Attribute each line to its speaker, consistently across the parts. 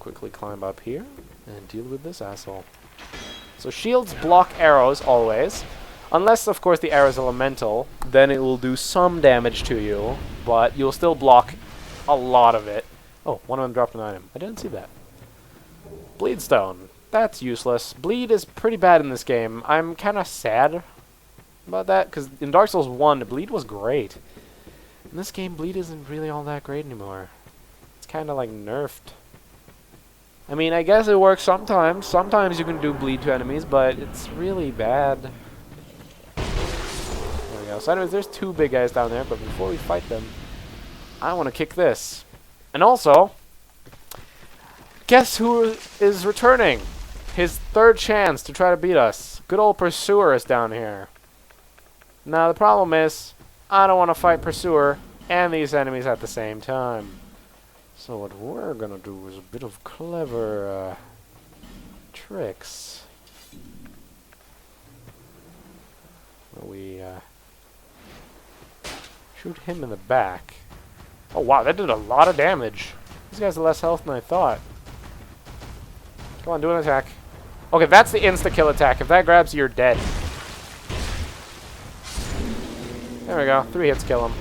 Speaker 1: quickly climb up here and deal with this asshole. So shields block arrows always. Unless, of course, the arrow is elemental, then it will do some damage to you, but you'll still block a lot of it. Oh, one of them dropped an item. I didn't see that. Bleedstone. That's useless. Bleed is pretty bad in this game. I'm kind of sad about that, because in Dark Souls 1, Bleed was great. In this game, Bleed isn't really all that great anymore. It's kind of like nerfed. I mean, I guess it works sometimes. Sometimes you can do Bleed to enemies, but it's really bad. There we go. So anyways, there's two big guys down there, but before we fight them, I want to kick this. And also, guess who is returning? His third chance to try to beat us. Good old Pursuer is down here. Now the problem is, I don't want to fight Pursuer and these enemies at the same time. So what we're gonna do is a bit of clever tricks. We shoot him in the back. Oh wow, that did a lot of damage. These guys have less health than I thought. Come on, do an attack. Okay, that's the insta-kill attack. If that grabs you, you're dead. There we go. 3 hits kill him.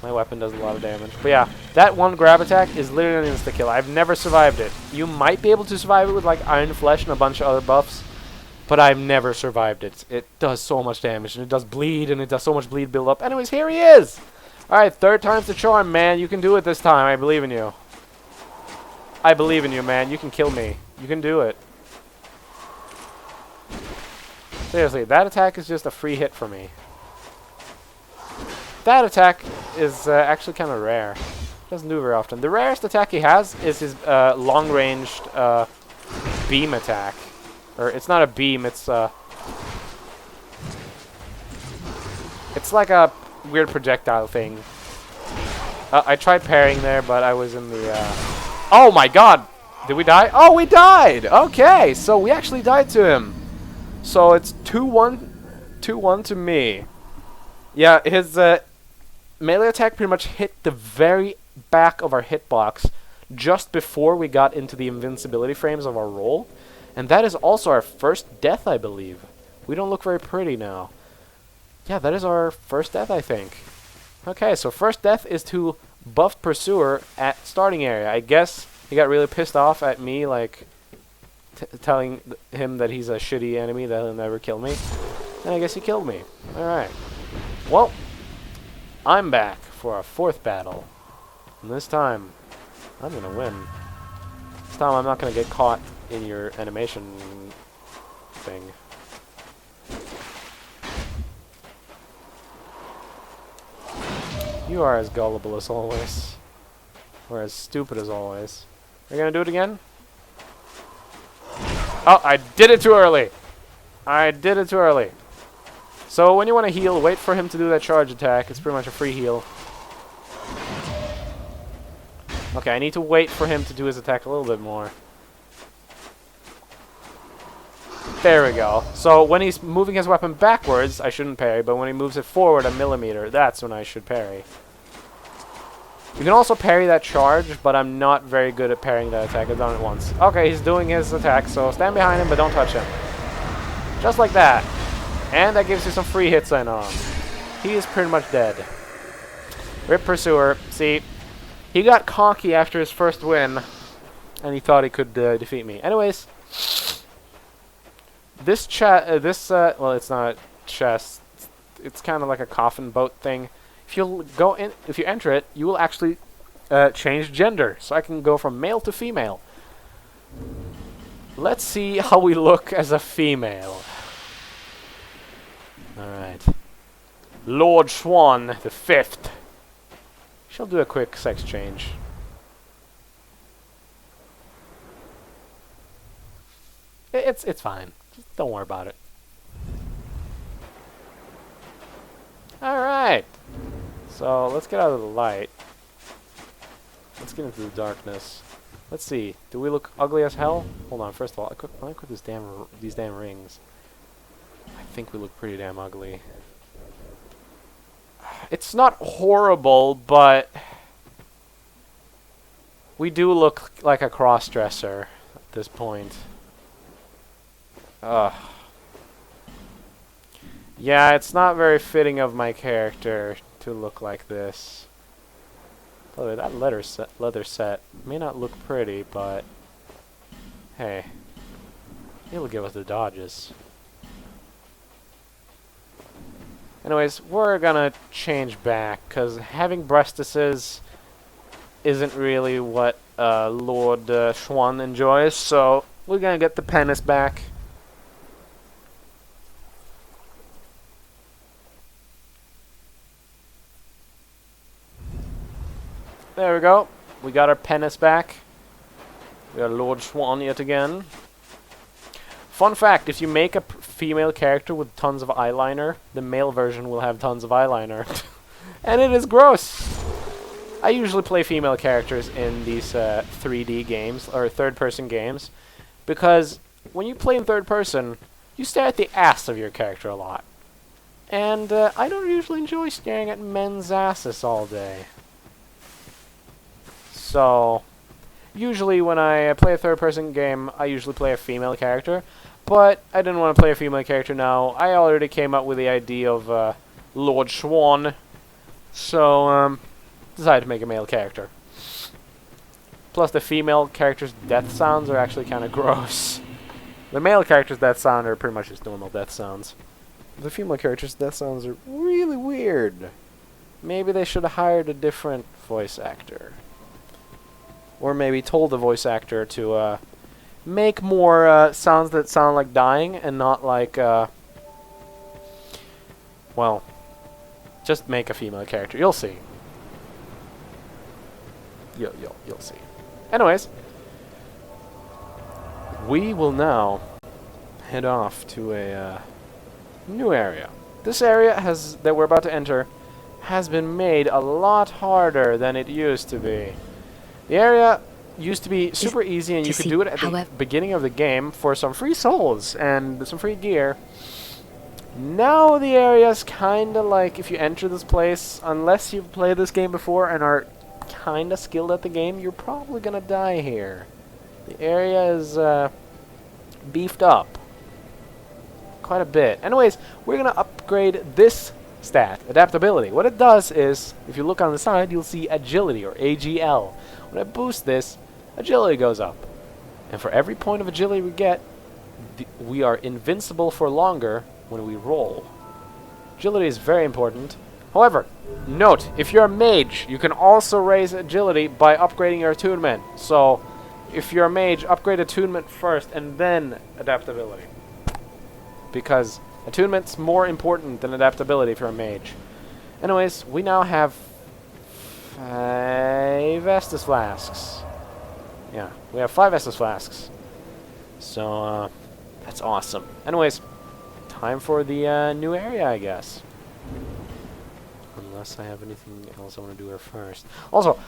Speaker 1: My weapon does a lot of damage. But yeah, that one grab attack is literally an insta-kill. I've never survived it. You might be able to survive it with like Iron Flesh and a bunch of other buffs, but I've never survived it. It does so much damage, and it does bleed, and it does so much bleed build up. Anyways, here he is! Alright, third time's the charm, man. You can do it this time. I believe in you. I believe in you, man. You can kill me. You can do it. Seriously, that attack is just a free hit for me. That attack is actually kind of rare. Doesn't do very often. The rarest attack he has is his long-ranged beam attack. Or it's not a beam, it's like a weird projectile thing. I tried parrying there, but I was in the oh my god! Did we die? Oh, we died! Okay, so we actually died to him. So it's 2-1 to me. Yeah, his melee attack pretty much hit the very back of our hitbox just before we got into the invincibility frames of our roll. And that is also our first death, I believe. We don't look very pretty now. Yeah, that is our first death, I think. Okay, so first death is to buff Pursuer at starting area. I guess he got really pissed off at me, like, telling him that he's a shitty enemy that he'll never kill me. And I guess he killed me. Alright. Well, I'm back for our fourth battle. And this time, I'm gonna win. This time I'm not gonna get caught in your animation thing. You are as gullible as always. Or as stupid as always. Are you gonna do it again? Oh, I did it too early! I did it too early. So when you want to heal, wait for him to do that charge attack. It's pretty much a free heal. Okay, I need to wait for him to do his attack a little bit more. There we go. So when he's moving his weapon backwards, I shouldn't parry, but when he moves it forward a millimeter, that's when I should parry. You can also parry that charge, but I'm not very good at parrying that attack. I've done it once. Okay, he's doing his attack, so stand behind him, but don't touch him. Just like that. And that gives you some free hits in on him. He is pretty much dead. Rip Pursuer. See, he got cocky after his first win, and he thought he could defeat me. Anyways, this well, it's not a chest. It's kind of like a coffin boat thing. If you enter it, you will actually change gender. So I can go from male to female. Let's see how we look as a female. Alright. Lord Swan the Fifth. She'll do a quick sex change. It's fine. Just don't worry about it. Alright. So let's get out of the light. Let's get into the darkness. Let's see. Do we look ugly as hell? Hold on. First of all, I equip these damn rings. I think we look pretty damn ugly. It's not horrible, but We do look like a cross-dresser at this point. Ugh. Yeah, it's not very fitting of my character to look like this. By the way, that leather set may not look pretty, but hey, it'll give us the dodges. Anyways, we're gonna change back, because having breastises isn't really what Lord Schwan enjoys, so we're gonna get the penis back. There we go. We got our penis back. We got Lord Schwan yet again. Fun fact, if you make a female character with tons of eyeliner, the male version will have tons of eyeliner. And it is gross! I usually play female characters in these 3D games, or third-person games, because when you play in third person, you stare at the ass of your character a lot. And I don't usually enjoy staring at men's asses all day. So, usually when I play a third-person game, I usually play a female character. But I didn't want to play a female character now. I already came up with the idea of Lord Schwan. So, decided to make a male character. Plus, the female character's death sounds are actually kind of gross. The male character's death sounds are pretty much just normal death sounds. The female character's death sounds are really weird. Maybe they should have hired a different voice actor. Or maybe told the voice actor to make more sounds that sound like dying and not like, well, just make a female character. You'll see. You'll see. Anyways, we will now head off to a new area. This area that we're about to enter has been made a lot harder than it used to be. The area used to be super easy, and you could do it at the beginning of the game for some free souls and some free gear. Now the area's kind of like, if you enter this place, unless you've played this game before and are kind of skilled at the game, you're probably going to die here. The area is beefed up quite a bit. Anyways, we're going to upgrade this stat, adaptability. What it does is, if you look on the side, you'll see agility, or AGL. When I boost this, agility goes up. And for every point of agility we get, we are invincible for longer when we roll. Agility is very important. However, note, if you're a mage, you can also raise agility by upgrading your attunement. So, if you're a mage, upgrade attunement first and then adaptability. Because attunement's more important than adaptability if you're a mage. Anyways, we now have 5 Estus Flasks. Yeah, we have 5 Estus Flasks. So, that's awesome. Anyways, time for the new area, I guess. Unless I have anything else I want to do here first. Also,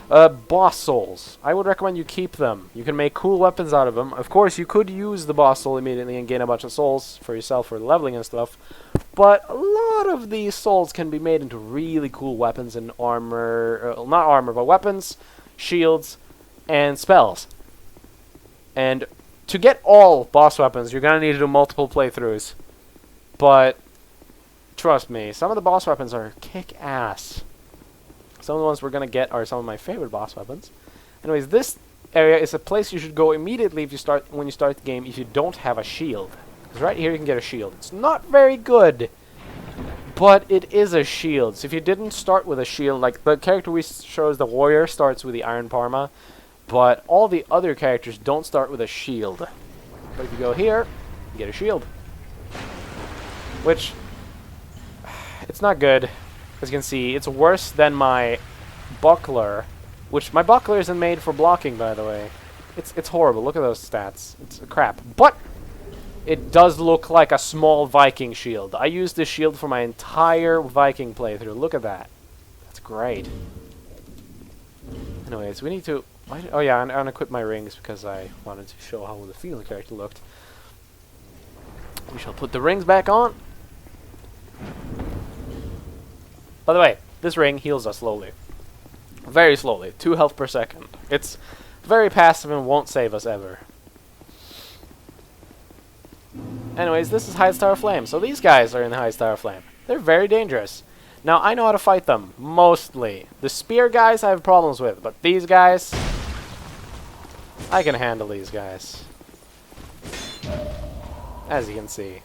Speaker 1: boss souls. I would recommend you keep them. You can make cool weapons out of them. Of course, you could use the boss soul immediately and gain a bunch of souls for yourself for leveling and stuff. But a lot of these souls can be made into really cool weapons and armor. Not armor, but weapons, shields, and spells. And to get all boss weapons, you're going to need to do multiple playthroughs. But trust me, some of the boss weapons are kick-ass. Some of the ones we're going to get are some of my favorite boss weapons. Anyways, this area is a place you should go immediately when you start the game if you don't have a shield. Because right here you can get a shield. It's not very good, but it is a shield. So if you didn't start with a shield, like the character we shows, the warrior, starts with the Iron Parma, but all the other characters don't start with a shield. But if you go here, you get a shield. Which, it's not good. As you can see, it's worse than my buckler, which my buckler isn't made for blocking, by the way. It's horrible. Look at those stats. It's crap. But it does look like a small Viking shield. I used this shield for my entire Viking playthrough. Look at that. That's great. Anyways, we need to... Oh yeah, I'm going to equip my rings because I wanted to show how the female character looked. We shall put the rings back on. By the way, this ring heals us slowly. Very slowly. 2 health per second. It's Very passive and won't save us ever. Anyways, this is Highest Tower Flame. So these guys are in the Highest Tower Flame. They're very dangerous. Now, I know how to fight them, mostly. The spear guys I have problems with, but these guys, I can handle these guys. As you can see.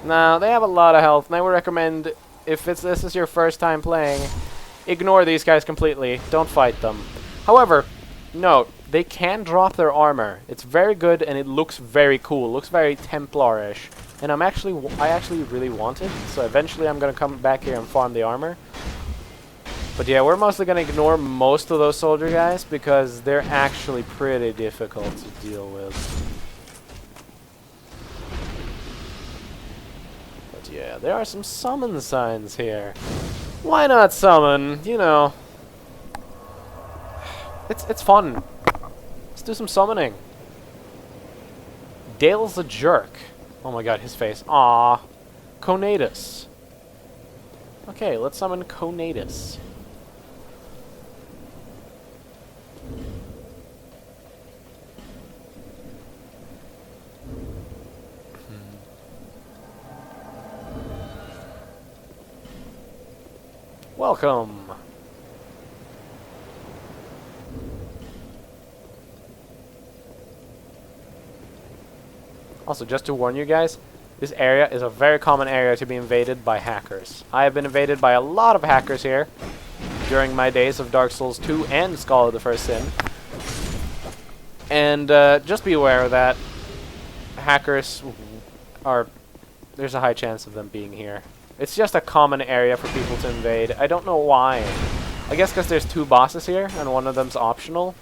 Speaker 1: Now, they have a lot of health, and I would recommend, if this is your first time playing, ignore these guys completely. Don't fight them. However, note, they can drop their armor. It's very good, and it looks very cool. It looks very Templarish. And I actually really want it, so eventually I'm going to come back here and farm the armor. But yeah, we're mostly going to ignore most of those soldier guys, because they're actually pretty difficult to deal with. But yeah, there are some summon signs here. Why not summon? You know, it's fun. Let's do some summoning. Dale's a jerk. Oh my god, his face. Aww. Conatus. Okay, let's summon Conatus. Welcome. Also, just to warn you guys, this area is a very common area to be invaded by hackers. I have been invaded by a lot of hackers here during my days of Dark Souls 2 and Scholar of the First Sin. And just be aware of that. Hackers are... There's a high chance of them being here. It's just a common area for people to invade. I don't know why. I guess because there's 2 bosses here, and one of them's optional.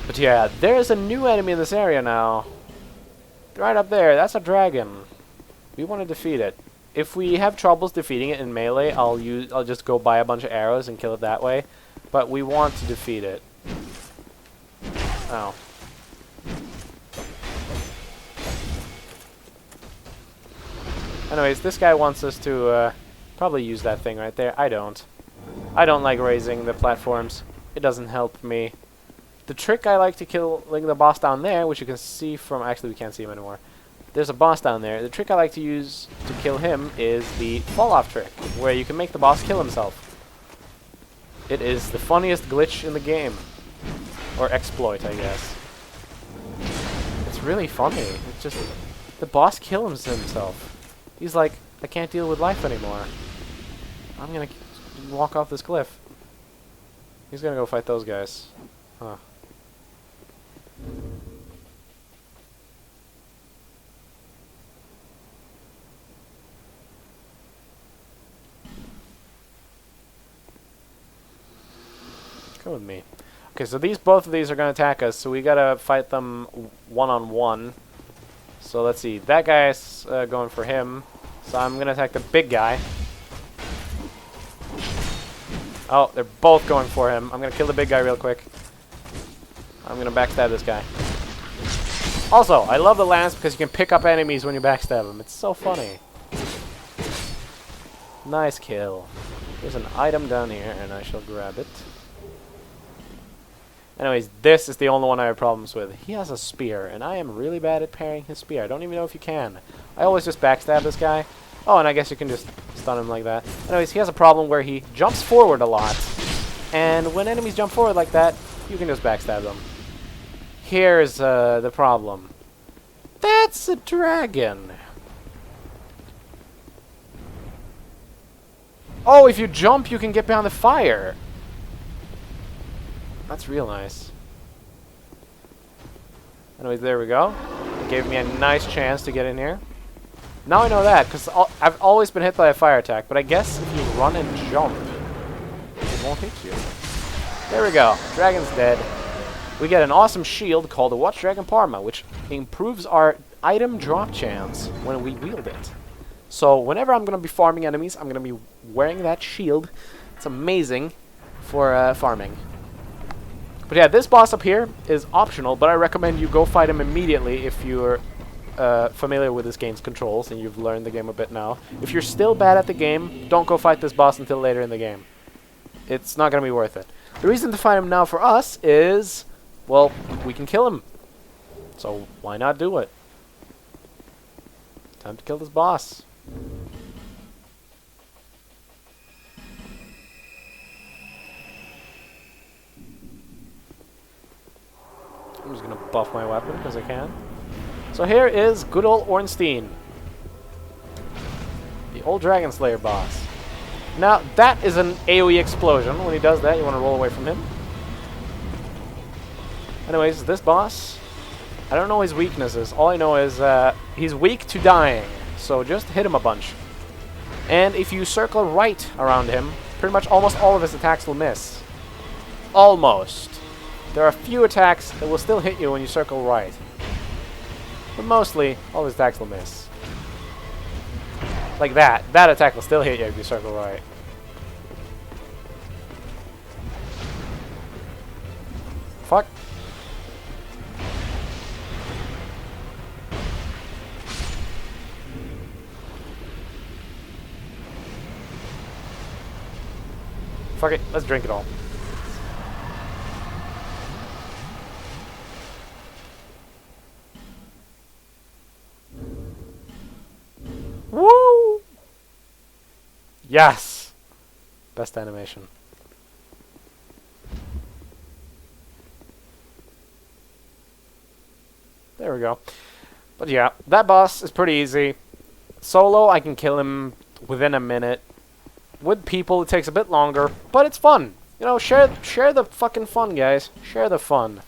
Speaker 1: But yeah, there's a new enemy in this area now. Right up there, that's a dragon. We want to defeat it. If we have troubles defeating it in melee, I'll just go buy a bunch of arrows and kill it that way. But we want to defeat it. Oh. Anyways, this guy wants us to probably use that thing right there. I don't. I don't like raising the platforms. It doesn't help me. The trick I like to kill the boss down there, which you can see from... Actually, we can't see him anymore. There's a boss down there. The trick I like to use to kill him is the fall-off trick, where you can make the boss kill himself. It is the funniest glitch in the game. Or exploit, I guess. It's really funny. It's just... The boss kills himself. He's like, I can't deal with life anymore. I'm gonna walk off this cliff. He's gonna go fight those guys. Huh. Come with me. Okay, so both of these are going to attack us, so we got to fight them one-on-one. So let's see. That guy's going for him, so I'm going to attack the big guy. Oh, they're both going for him. I'm going to kill the big guy real quick. I'm going to backstab this guy. Also, I love the lance because you can pick up enemies when you backstab them. It's so funny. Nice kill. There's an item down here, and I shall grab it. Anyways, this is the only one I have problems with. He has a spear, and I am really bad at parrying his spear. I don't even know if you can. I always just backstab this guy. Oh, and I guess you can just stun him like that. Anyways, he has a problem where he jumps forward a lot. And when enemies jump forward like that, you can just backstab them. Here's the problem. That's a dragon. Oh, if you jump, you can get behind the fire. That's real nice. Anyways, there we go. It gave me a nice chance to get in here. Now I know that, because I've always been hit by a fire attack, but I guess if you run and jump, it won't hit you. There we go. Dragon's dead. We get an awesome shield called the Watch Dragon Parma, which improves our item drop chance when we wield it. So whenever I'm going to be farming enemies, I'm going to be wearing that shield. It's amazing for farming. But yeah, this boss up here is optional, but I recommend you go fight him immediately if you're familiar with this game's controls and you've learned the game a bit now. If you're still bad at the game, don't go fight this boss until later in the game. it's not going to be worth it. The reason to fight him now for us is, well, we can kill him. So why not do it? Time to kill this boss. I'm just going to buff my weapon because I can. So here is good old Ornstein. The old Dragon Slayer boss. Now, that is an AoE explosion. When he does that, you want to roll away from him. Anyways, this boss, I don't know his weaknesses. All I know is he's weak to dying. So just hit him a bunch. And if you circle right around him, pretty much almost all of his attacks will miss. Almost. There are a few attacks that will still hit you when you circle right. But mostly, all his attacks will miss. Like that. That attack will still hit you if you circle right. Fuck. Fuck it. Let's drink it all. Woo! Yes! Best animation. There we go. But yeah, that boss is pretty easy. Solo, I can kill him within a minute. With people, it takes a bit longer, but it's fun. You know, share the fucking fun, guys. Share the fun.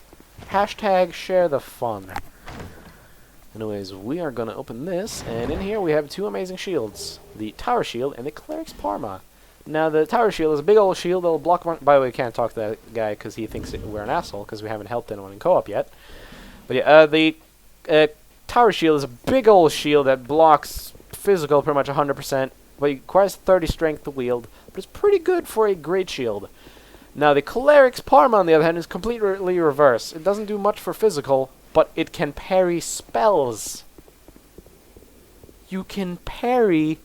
Speaker 1: Hashtag share the fun. Anyways, we are going to open this, and in here we have two amazing shields. The Tower Shield and the Cleric's Parma. Now, the Tower Shield is a big old shield that will block... By the way, we can't talk to that guy because he thinks we're an asshole because we haven't helped anyone in co-op yet. But yeah, the Tower Shield is a big old shield that blocks physical pretty much 100%, but it requires 30 strength to wield, but it's pretty good for a great shield. Now, the Cleric's Parma, on the other hand, is completely reverse. It doesn't do much for physical, but it can parry spells. You can parry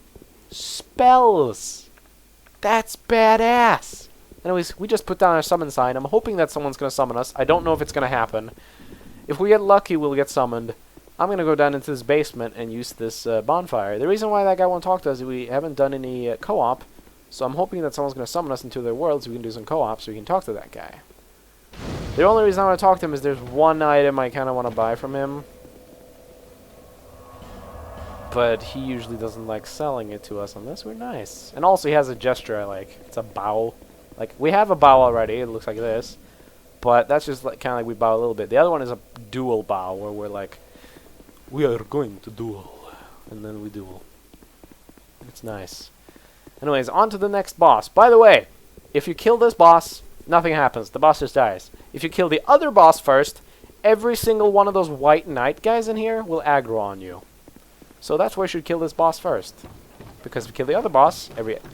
Speaker 1: spells. That's badass. Anyways, we just put down our summon sign. I'm hoping that someone's going to summon us. I don't know if it's going to happen. If we get lucky, we'll get summoned. I'm going to go down into this basement and use this bonfire. The reason why that guy won't talk to us is we haven't done any co-op. So I'm hoping that someone's going to summon us into their world so we can do some co-op so we can talk to that guy. The only reason I want to talk to him is there's one item I kind of want to buy from him. But he usually doesn't like selling it to us unless we're nice. And also he has a gesture I like. It's a bow. Like, we have a bow already. It looks like this. But that's just like kind of like we bow a little bit. The other one is a dual bow where we're like, we are going to duel. And then we duel. It's nice. Anyways, on to the next boss. By the way, if you kill this boss, nothing happens. The boss just dies. If you kill the other boss first, every single one of those white knight guys in here will aggro on you. So that's why you should kill this boss first. Because if you kill the other boss, every